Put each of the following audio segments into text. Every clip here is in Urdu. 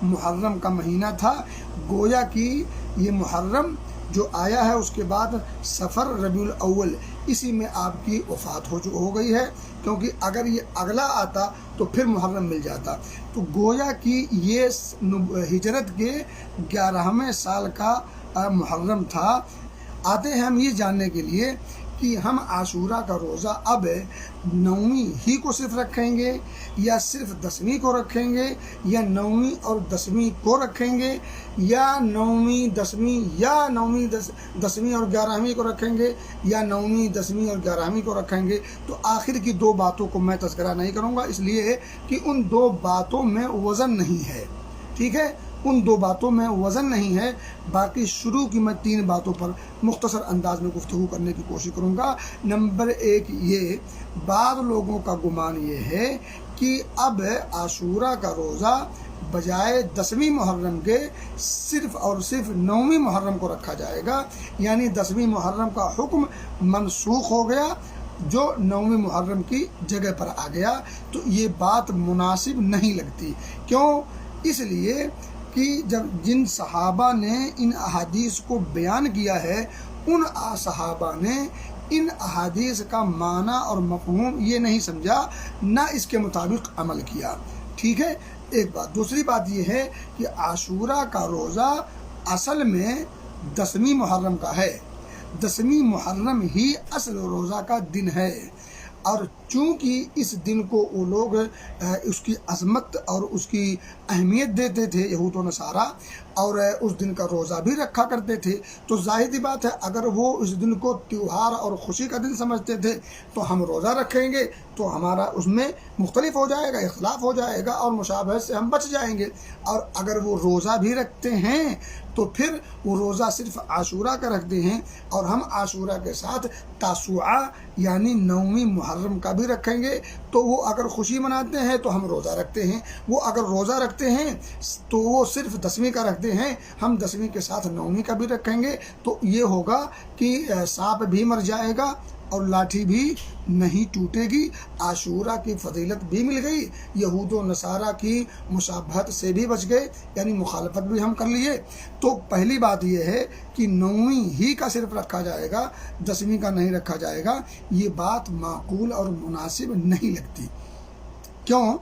محرم کا مہینہ تھا، گویا کہ یہ محرم جو آیا ہے اس کے بعد سفر ربیع الاول، اسی میں آپ کی وفات ہو گئی ہے، کیونکہ اگر یہ اگلا آتا تو پھر محرم مل جاتا۔ تو گویا کہ یہ ہجرت کے 11ویں سال کا محرم تھا۔ آتے ہیں ہم یہ جاننے کے لیے کہ ہم عاشورہ کا روزہ اب 9ویں ہی کو صرف رکھیں گے، یا صرف 10ویں کو رکھیں گے، یا 9ویں اور 10ویں کو رکھیں گے، یا 9ویں 10ویں، یا 9ویں 10ویں اور 11ویں کو رکھیں گے، یا 9ویں 10ویں اور 11ویں کو رکھیں گے۔ تو آخر کی دو باتوں کو میں تذکرہ نہیں کروں گا، اس لیے کہ ان دو باتوں میں وزن نہیں ہے، ٹھیک ہے، ان دو باتوں میں وزن نہیں ہے۔ باقی شروع کی میں 3 باتوں پر مختصر انداز میں گفتگو کرنے کی کوشش کروں گا۔ نمبر 1 یہ، بعض لوگوں کا گمان یہ ہے کہ اب عاشورہ کا روزہ بجائے 10ویں محرم کے صرف اور صرف 9ویں محرم کو رکھا جائے گا، یعنی 10ویں محرم کا حکم منسوخ ہو گیا جو 9ویں محرم کی جگہ پر آ گیا۔ تو یہ بات مناسب نہیں لگتی۔ کیوں؟ اس لیے کہ جن صحابہ نے ان احادیث کو بیان کیا ہے، ان صحابہ نے ان احادیث کا معنی اور مفہوم یہ نہیں سمجھا، نہ اس کے مطابق عمل کیا، ٹھیک ہے، ایک بات۔ دوسری بات یہ ہے کہ عاشورہ کا روزہ اصل میں 10ویں محرم کا ہے، 10ویں محرم ہی اصل روزہ کا دن ہے، اور چونکہ اس دن کو وہ لوگ اس کی عظمت اور اس کی اہمیت دیتے تھے یہود و نصارہ، اور اس دن کا روزہ بھی رکھا کرتے تھے، تو ظاہر سی بات ہے اگر وہ اس دن کو تیوہار اور خوشی کا دن سمجھتے تھے تو ہم روزہ رکھیں گے تو ہمارا اس میں مختلف ہو جائے گا، اختلاف ہو جائے گا، اور مشابہت سے ہم بچ جائیں گے۔ اور اگر وہ روزہ بھی رکھتے ہیں تو پھر وہ روزہ صرف عاشورہ کا رکھتے ہیں، اور ہم عاشورہ کے ساتھ تاسوعہ یعنی 9ویں محرم کا بھی رکھیں گے۔ تو وہ اگر خوشی مناتے ہیں تو ہم روزہ رکھتے ہیں، وہ اگر روزہ رکھتے ہیں تو وہ صرف 10ویں کا رکھتے ہیں، ہم 10ویں کے ساتھ 9ویں کا بھی رکھیں گے۔ تو یہ ہوگا کہ سانپ بھی مر جائے گا اور لاٹھی بھی نہیں ٹوٹے گی، عاشورہ کی فضیلت بھی مل گئی، یہود و نصارہ کی مشابہت سے بھی بچ گئے، یعنی مخالفت بھی ہم کر لیے۔ تو پہلی بات یہ ہے کہ 9ویں ہی کا صرف رکھا جائے گا، 10ویں کا نہیں رکھا جائے گا، یہ بات معقول اور مناسب نہیں لگتی۔ کیوں؟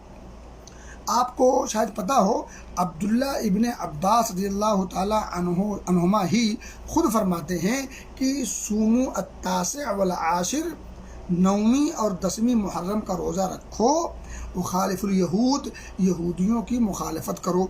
آپ کو شاید پتہ ہو، عبداللہ ابن عباس رضی اللہ تعالی عنہما ہی خود فرماتے ہیں کہ صوموا التاسع والعاشر، 9ویں اور 10ویں محرم کا روزہ رکھو، وخالف الیہود، یہودیوں کی مخالفت کرو۔